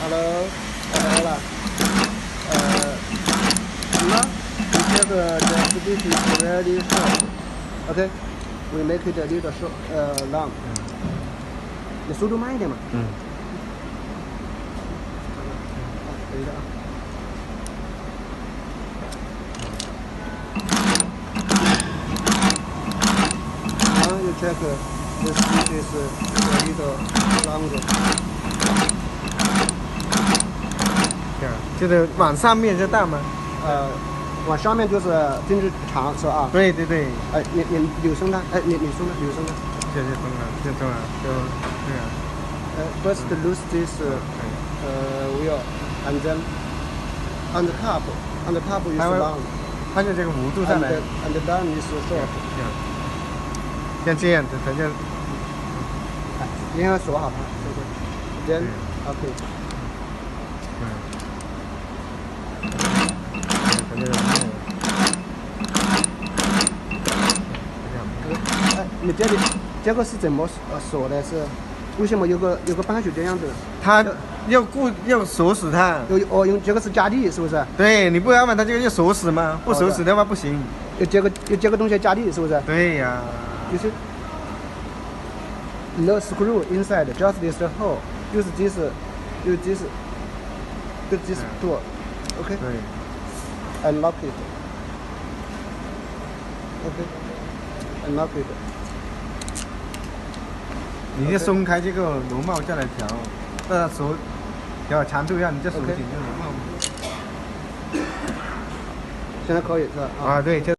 Hello，了。那这个 the speech is very short. OK, we make it a little short, long. 你速度慢一点嘛。等一下啊。Now you check the speech is a little longer. 就是往上面就大吗？往上面就是针织长是吧？对对对。你扭身呢？你松呢？扭身呢？这就松了，就松了，就对啊。First loose this wheel, and then on the top is long. 它就这个弧度上来。And down is short. 像这样子，它就。应该锁好它，对不对？ Then OK. 你这个是怎么锁的？是为什么有个扳手这样子？它要锁死它。用这个是加力，是不是？对，你不然嘛，它这个要锁死嘛，不锁死的话不行。有这个东西加力，是不是？对呀。就是 no screw inside, just this hole. Use this tool. OK. 对。And lock it. OK. And lock it. 你就松开这个螺帽再来调，让它锁调长度，让你再锁紧这螺帽。现在可以是吧？啊，对。